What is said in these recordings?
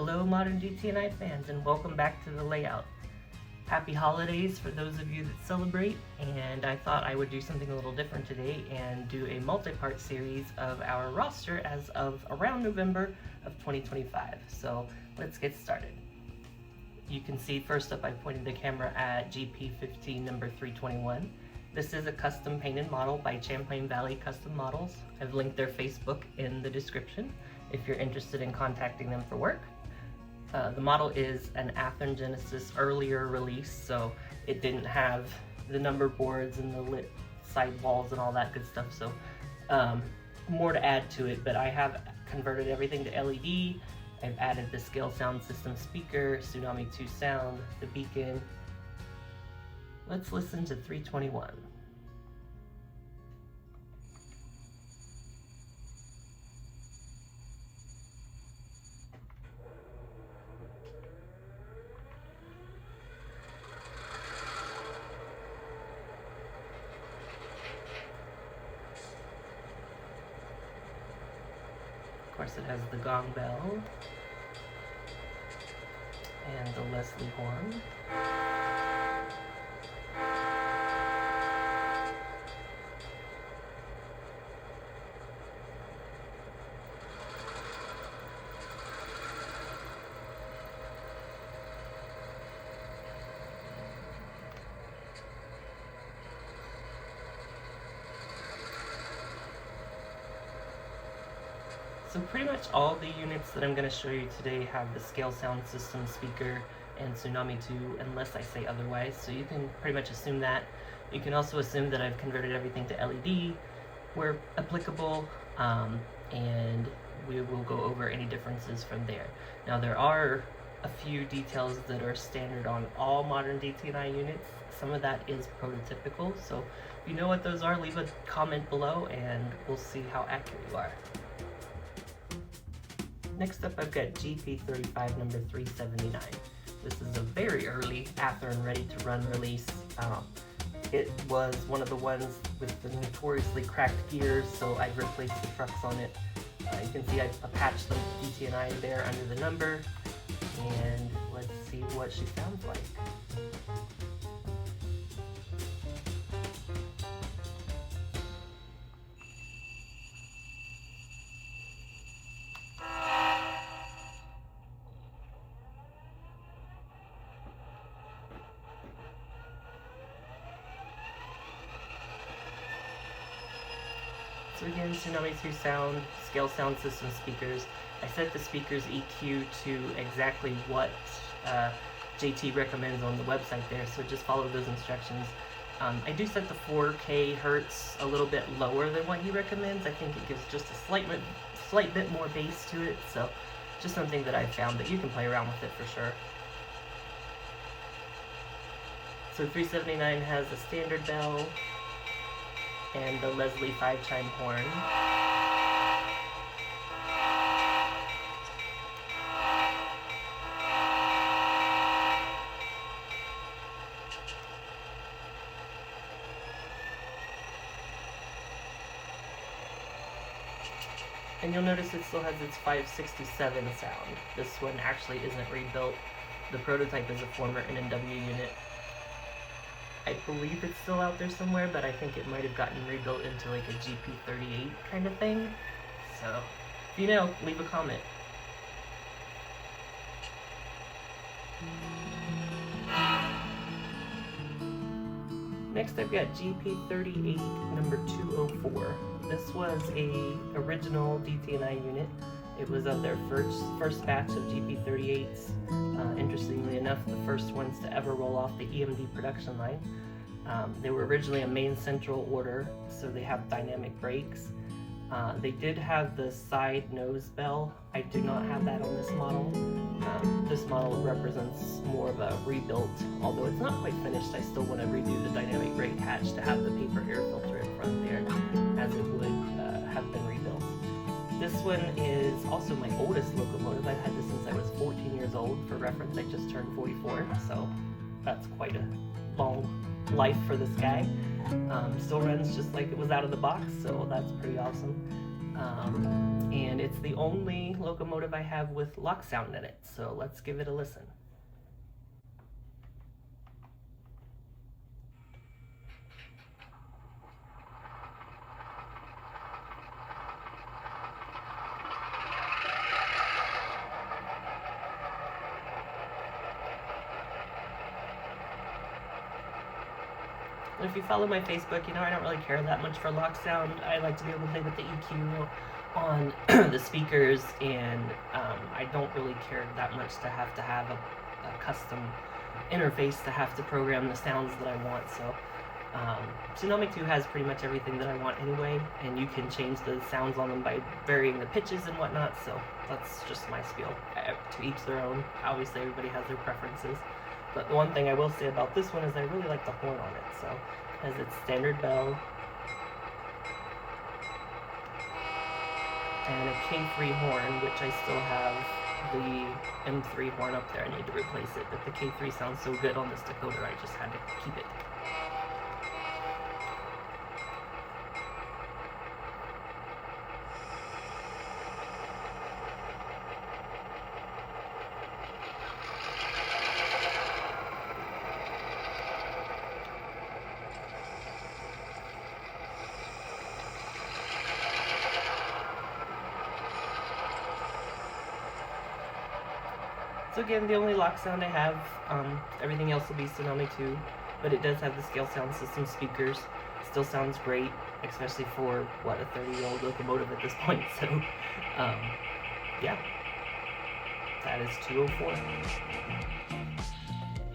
Hello Modern DT&I fans, and welcome back to the layout. Happy holidays for those of you that celebrate, and I thought I would do something a little different today and do a multi-part series of our roster as of around November of 2025. So let's get started. You can see first up I pointed the camera at GP15 number 321. This is a custom painted model by Champlain Valley Custom Models. I've linked their Facebook in the description if you're interested in contacting them for work. The model is an Athearn Genesis earlier release, so it didn't have the number boards and the lit side walls and all that good stuff, so more to add to it, but I have converted everything to LED. I've added the scale sound system speaker, Tsunami 2 sound, the beacon. Let's listen to 321. Of course, it has the gong bell and the Leslie horn. So pretty much all the units that I'm going to show you today have the scale sound system speaker and Tsunami 2 unless I say otherwise, so you can pretty much assume that. You can also assume that I've converted everything to LED where applicable, and we will go over any differences from there. Now there are a few details that are standard on all Modern DT&I units. Some of that is prototypical, so if you know what those are, leave a comment below and we'll see how accurate you are. Next up, I've got GP35 number 379. This is a very early Athearn ready to run release. It was one of the ones with the notoriously cracked gears, so I've replaced the trucks on it. You can see I patched the DT&I there under the number, and let's see what she sounds like. So again, Tsunami 2 sound, scale sound system speakers. I set the speakers EQ to exactly what JT recommends on the website there, so just follow those instructions. I do set the 4K hertz a little bit lower than what he recommends. I think it gives just a slight bit more bass to it, so just something that I found, but you can play around with it for sure. So 379 has a standard bell and the Leslie 5-chime horn. And you'll notice it still has its 567 sound. This one actually isn't rebuilt. The prototype is a former NW unit. I believe it's still out there somewhere, but I think it might have gotten rebuilt into like a GP38 kind of thing. So, if you know, leave a comment. Next I've got GP38 number 204. This was a original DT&I unit. It was of their first batch of GP38s. Interestingly enough, the first ones to ever roll off the EMD production line. They were originally a main central order, so they have dynamic brakes. They did have the side nose bell. I do not have that on this model. This model represents more of a rebuilt, although it's not quite finished. I still want to redo the dynamic brake hatch to have the paper air filter in front there, as it would have been rebuilt. This one is also my oldest locomotive. I've had this since I was 14 years old. For reference, I just turned 44, so that's quite a long life for this guy. Still runs just like it was out of the box, so that's pretty awesome. And it's the only locomotive I have with lock sound in it, so let's give it a listen. And if you follow my Facebook, you know I don't really care that much for lock sound. I like to be able to play with the EQ on the speakers, and I don't really care that much to have a custom interface to have to program the sounds that I want. So Sonami 2 has pretty much everything that I want anyway, and you can change the sounds on them by varying the pitches and whatnot, so that's just my spiel. To each their own. Obviously everybody has their preferences. But the one thing I will say about this one is I really like the horn on it. So it has its standard bell and a K3 horn, which I still have the M3 horn up there. I need to replace it, but the K3 sounds so good on this decoder I just had to keep it. So again, the only lock sound I have, everything else will be Sonami 2, but it does have the scale sound system speakers. Still sounds great, especially for, what, a 30-year-old locomotive at this point, so, yeah. That is 204.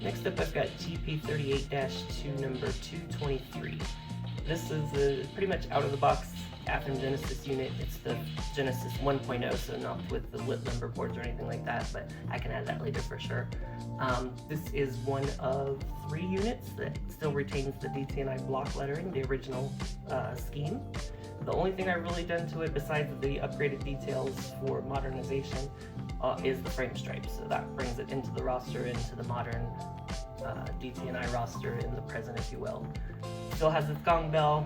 Next up, I've got GP38-2 number 223. This is a pretty much out-of-the-box Athearn Genesis unit. It's the Genesis 1.0, so not with the lip number boards or anything like that, but I can add that later for sure. This is one of 3 units that still retains the DT&I block lettering, the original scheme. The only thing I've really done to it, besides the upgraded details for modernization, is the frame stripe. So that brings it into the roster, into the modern DT&I roster in the present, if you will. Still has its gong bell,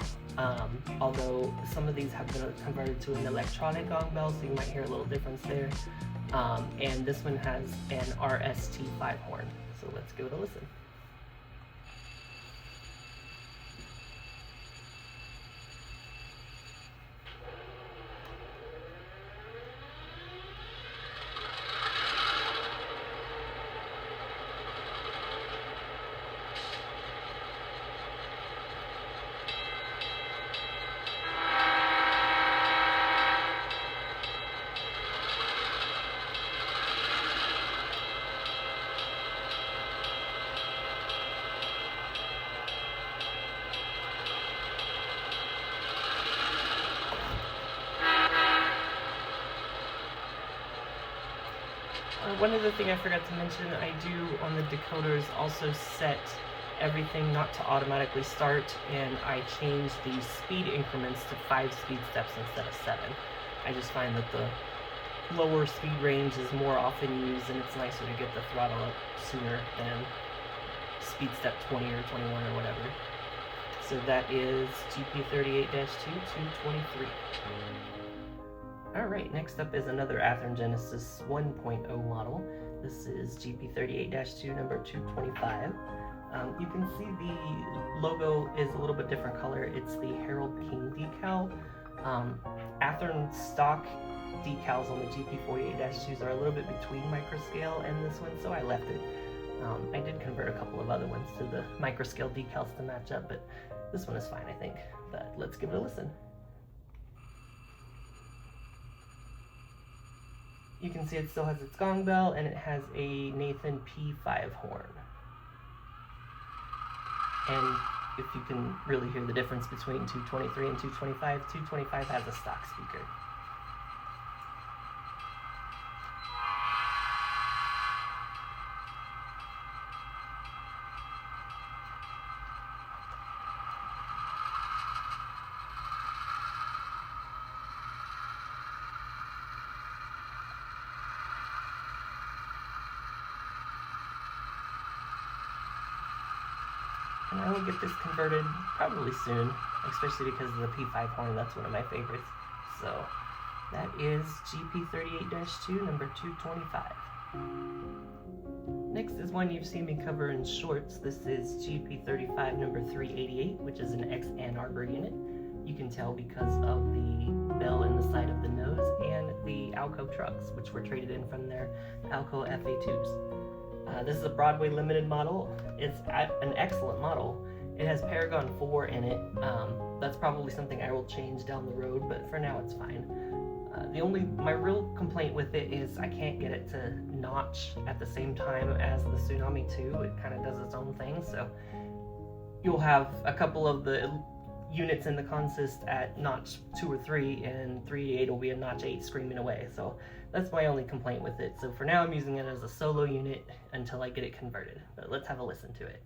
although some of these have been converted to an electronic gong bell, so you might hear a little difference there. And this one has an RST5 horn, so let's give it a listen. One other thing I forgot to mention, I do on the decoders also set everything not to automatically start, and I change the speed increments to 5 speed steps instead of 7. I just find that the lower speed range is more often used, and it's nicer to get the throttle up sooner than speed step 20 or 21 or whatever. So that is GP38-2 223. Alright, next up is another Athearn Genesis 1.0 model. This is GP38-2 number 225. You can see the logo is a little bit different color. It's the Harold King decal. Athearn stock decals on the GP38-2s are a little bit between microscale and this one, so I left it. I did convert a couple of other ones to the microscale decals to match up, but this one is fine, I think. But let's give it a listen. You can see it still has its gong bell, and it has a Nathan P5 horn. And if you can really hear the difference between 223 and 225, 225 has a stock speaker. And I will get this converted probably soon, especially because of the P5 horn. That's one of my favorites. So That is GP38-2, number 225. Next is one you've seen me cover in shorts. This is GP35 number 388, which is an ex-Ann Arbor unit. You can tell because of the bell in the side of the nose and the Alco trucks, which were traded in from their Alco FA2s. This is a Broadway limited model. It's an excellent model. It has Paragon 4 in it. That's probably something I will change down the road, but for now it's fine. My real complaint with it is I can't get it to notch at the same time as the Tsunami 2. It kind of does its own thing, so you'll have a couple of the units in the consist at notch 2 or 3, and 388 will be a notch 8 screaming away. So that's my only complaint with it. So for now I'm using it as a solo unit until I get it converted. But let's have a listen to it.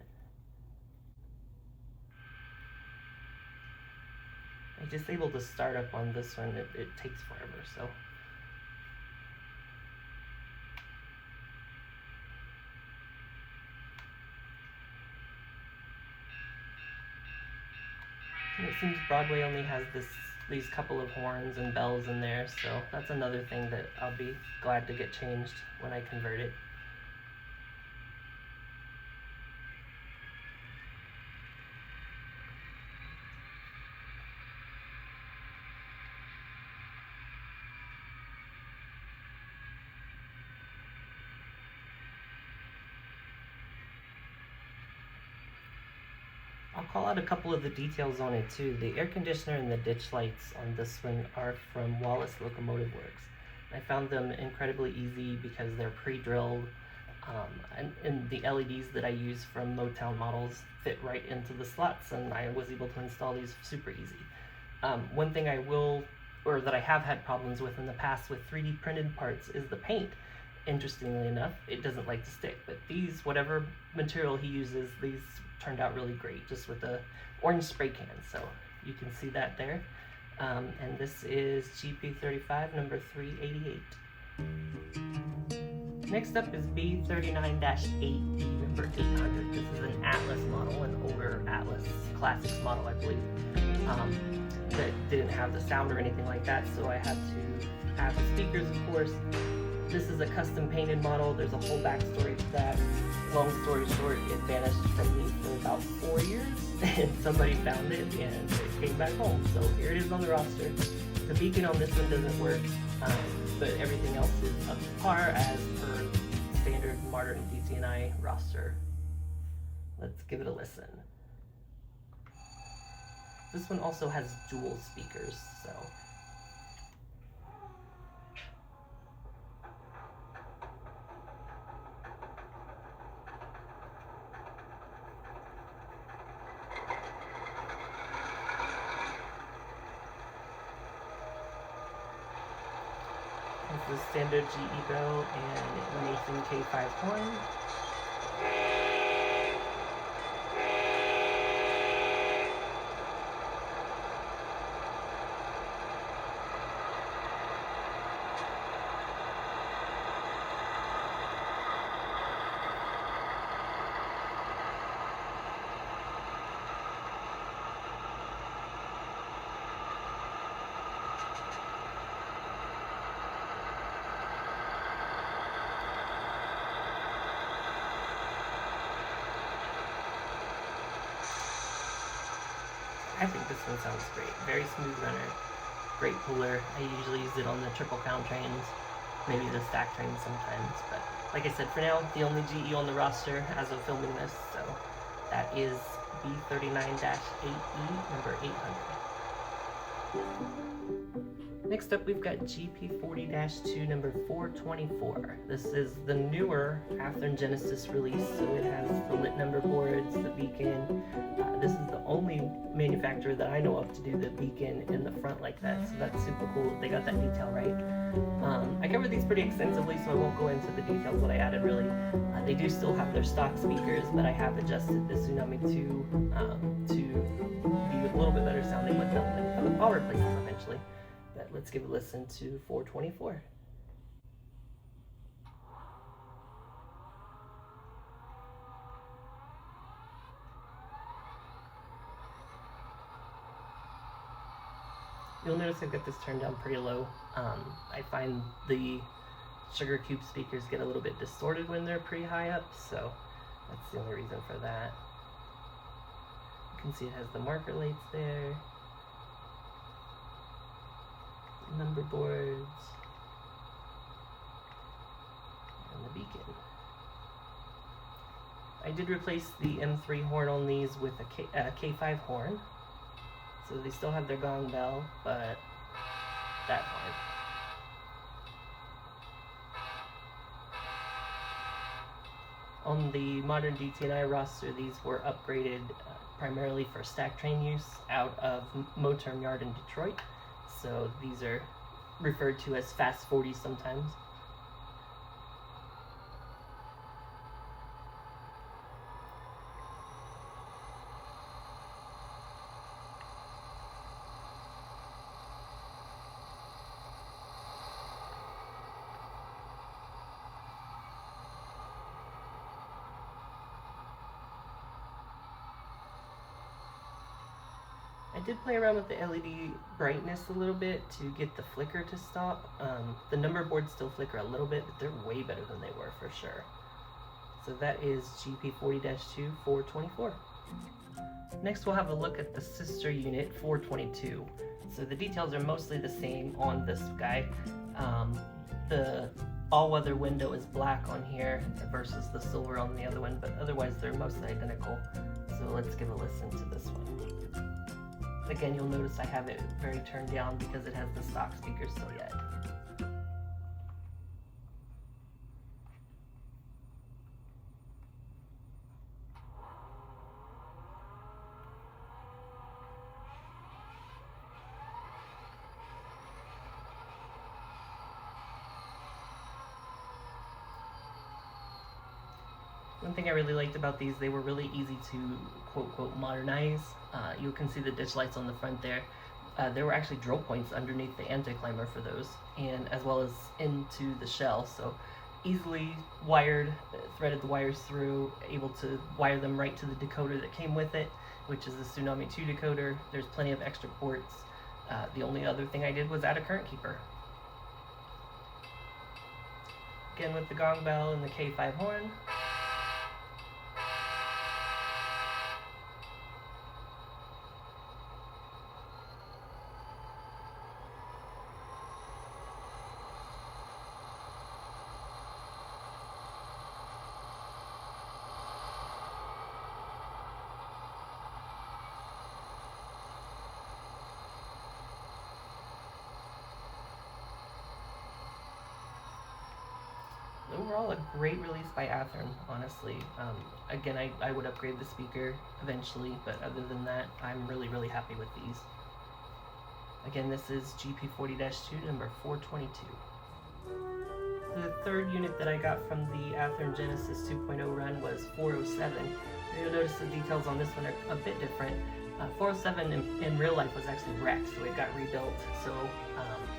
I disabled the startup on this one. It takes forever, so. And it seems Broadway only has these couple of horns and bells in there, so that's another thing that I'll be glad to get changed when I convert it. I'll call out a couple of the details on it too. The air conditioner and the ditch lights on this one are from Wallace Locomotive Works. I found them incredibly easy because they're pre-drilled, and the LEDs that I use from Motown models fit right into the slots, and I was able to install these super easy. One thing that I have had problems with in the past with 3D printed parts is the paint. Interestingly enough, it doesn't like to stick, but these, whatever material he uses, these turned out really great, just with the orange spray can, so you can see that there. And this is GP35 number 388. Next up is B39-8E number 800. This is an Atlas model, an older Atlas Classics model, I believe, that didn't have the sound or anything like that, so I had to have the speakers, of course. This is a custom painted model. There's a whole backstory to that. Long story short, it vanished from me for about 4 years, and somebody found it and it came back home. So here it is on the roster. The beacon on this one doesn't work, but everything else is up to par as per standard Modern DT&I Roster. Let's give it a listen. This one also has dual speakers, so. This is standard GE bell and Nathan K5 horn. I think this one sounds great. Very smooth runner, great puller. I usually use it on the triple count trains, maybe the stack trains sometimes, but like I said, for now, the only GE on the roster as of filming this, so that is B39-8E number 800. Next up, we've got GP40-2 number 424. This is the newer Athearn Genesis release, so it has the lit number boards, the beacon. This is the only manufacturer that I know of to do the beacon in the front like that, so that's super cool. They got that detail right. I covered these pretty extensively, so I won't go into the details that I added really. They do still have their stock speakers, but I have adjusted the Tsunami 2 to be a little bit better sounding with them. I'll replace them eventually. But let's give a listen to 424. You'll notice I've got this turned down pretty low. I find the sugar cube speakers get a little bit distorted when they're pretty high up, so that's the only reason for that. You can see it has the marker lights there, number boards, and the beacon. I did replace the M3 horn on these with a K5 horn, so they still have their gong bell, but that horn. On the Modern DT&I roster, these were upgraded primarily for stack train use out of Motorm Yard in Detroit, so these are referred to as Fast 40s sometimes. I did play around with the LED brightness a little bit to get the flicker to stop. The number boards still flicker a little bit, but they're way better than they were for sure. So that is GP40-2 424. Next we'll have a look at the sister unit 422. So the details are mostly the same on this guy. The all-weather window is black on here versus the silver on the other one, but otherwise they're mostly identical. So let's give a listen to this one. Again, you'll notice I have it very turned down because it has the stock speakers still yet. One thing I really liked about these, they were really easy to quote modernize. You can see the ditch lights on the front there. There were actually drill points underneath the anti-climber for those, and as well as into the shell, so easily wired, threaded the wires through, able to wire them right to the decoder that came with it, which is the Tsunami 2 decoder. There's plenty of extra ports. The only other thing I did was add a current keeper. Again with the gong bell and the K5 horn. Overall, a great release by Athearn, honestly. Again, I would upgrade the speaker eventually, but other than that, I'm really happy with these. Again, this is GP40-2, number 422. The third unit that I got from the Athearn Genesis 2.0 run was 407. You'll notice the details on this one are a bit different. 407 in real life was actually wrecked, so it got rebuilt. So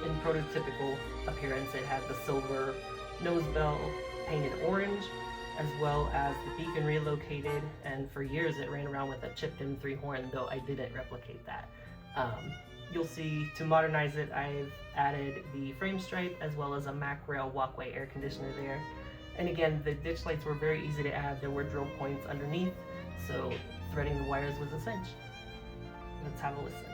in prototypical appearance, it had the silver nose bell painted orange, as well as the beacon relocated, and for years it ran around with a chipped M3 horn, though I didn't replicate that. You'll see, to modernize it, I've added the frame stripe as well as a Mack Rail walkway air conditioner there. And again, the ditch lights were very easy to add. There were drill points underneath, so threading the wires was a cinch. Let's have a listen.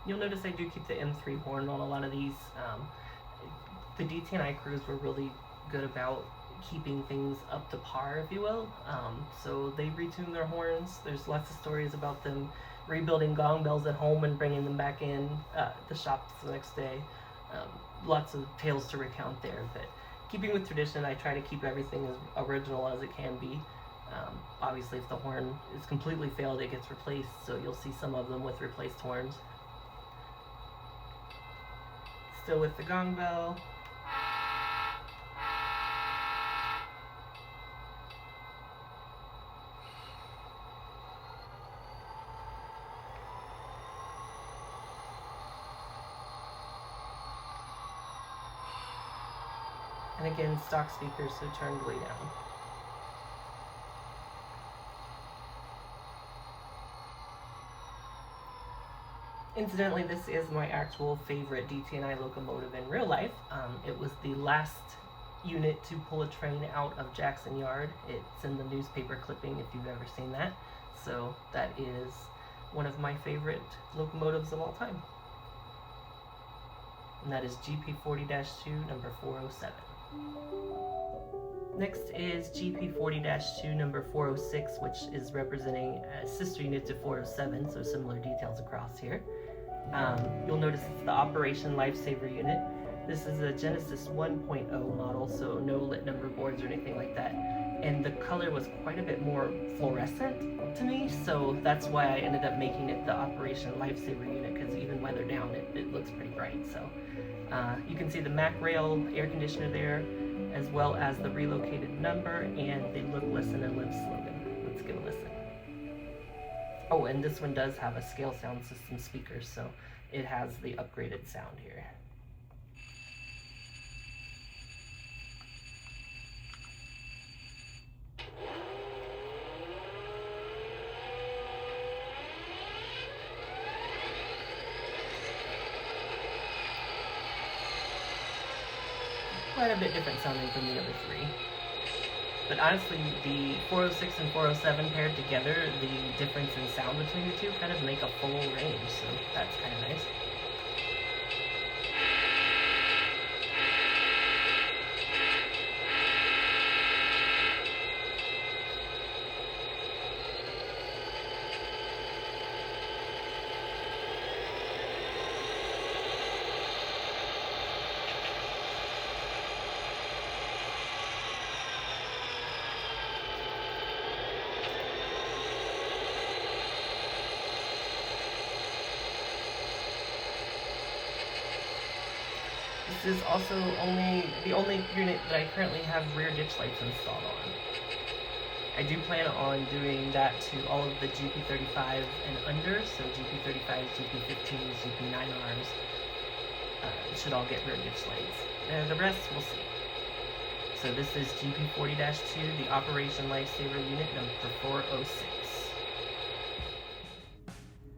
You'll notice I do keep the M3 horn on a lot of these. The DT&I crews were really good about keeping things up to par, if you will. So they retune their horns. There's lots of stories about them rebuilding gong bells at home and bringing them back in the shop the next day. Lots of tales to recount there, but keeping with tradition, I try to keep everything as original as it can be. Obviously, if the horn is completely failed, it gets replaced, so you'll see some of them with replaced horns. Still with the gong bell. And again, stock speakers, so turned way down. Incidentally, this is my actual favorite DT&I locomotive in real life. It was the last unit to pull a train out of Jackson Yard. It's in the newspaper clipping if you've ever seen that. So that is one of my favorite locomotives of all time. And that is GP40-2 number 407. Next is GP40-2 number 406, which is representing a sister unit to 407, so similar details across here. You'll notice it's the Operation Lifesaver unit. This is a Genesis 1.0 model, so no lit number boards or anything like that. And the color was quite a bit more fluorescent to me, so that's why I ended up making it the Operation Lifesaver unit, because even weathered down, it looks pretty bright. So you can see the Mac Rail air conditioner there, as well as the relocated number and the Look, Listen, and Live slogan. Let's give a listen. Oh, and this one does have a scale sound system speaker, so it has the upgraded sound here. Quite a bit different sounding from the other three. But honestly, the 406 and 407 paired together, the difference in sound between the two kind of make a full range, so that's kind of nice. This is also the only unit that I currently have rear ditch lights installed on. I do plan on doing that to all of the GP35 and under, so GP35s, GP15s, GP9 arms should all get rear ditch lights. And the rest, we'll see. So this is GP40-2, the Operation Lifesaver unit number 406.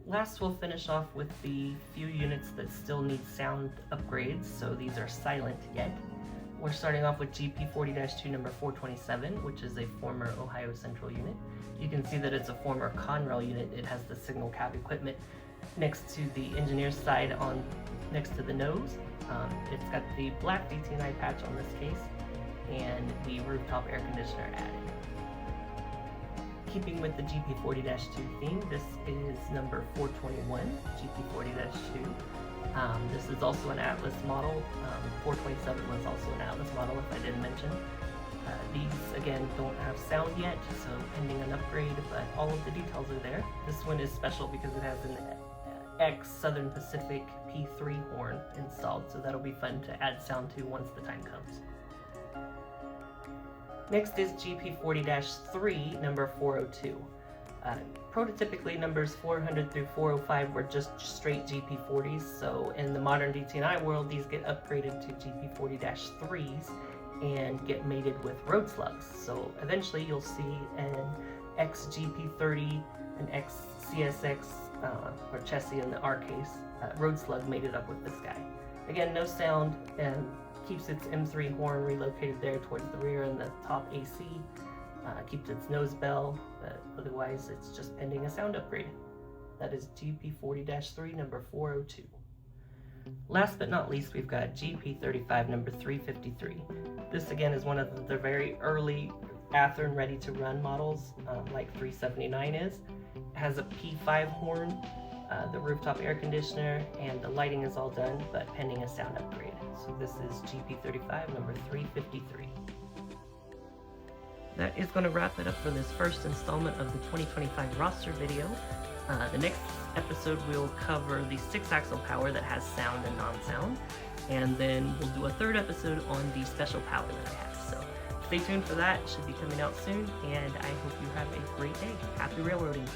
Last, we'll finish off with the few units that still need sound upgrades, so these are silent yet. We're starting off with GP40-2 number 427, which is a former Ohio Central unit. You can see that it's a former Conrail unit. It has the signal cab equipment next to the engineer's side next to the nose. It's got the black DT&I patch on this case, and the rooftop air conditioner added. Keeping with the GP40-2 theme, this is number 421, GP40-2. This is also an Atlas model. 427 was also an Atlas model, if I didn't mention. These, again, don't have sound yet, so pending an upgrade, but all of the details are there. This one is special because it has an X Southern Pacific P3 horn installed, so that'll be fun to add sound to once the time comes. Next is GP40-3, number 402. Prototypically, numbers 400 through 405 were just straight GP40s, so in the modern DT&I world, these get upgraded to GP40-3s and get mated with road slugs. So eventually you'll see an XGP30, an XCSX, or Chessie in our case, road slug mated up with this guy. Again, no sound, and keeps its M3 horn relocated there towards the rear and the top AC, keeps its nose bell, but otherwise it's just pending a sound upgrade. That is GP40-3 number 402. Last but not least, we've got GP35 number 353. This again is one of the very early Athearn ready to run models, like 379 is. It has a P5 horn, the rooftop air conditioner, and the lighting is all done, but pending a sound upgrade. So this is GP35 number 353. That is going to wrap it up for this first installment of the 2025 roster video. The next episode we'll cover the 6-axle power that has sound and non-sound, and then we'll do a third episode on the special power that I have. So stay tuned for that, it should be coming out soon, and I hope you have a great day. Happy railroading!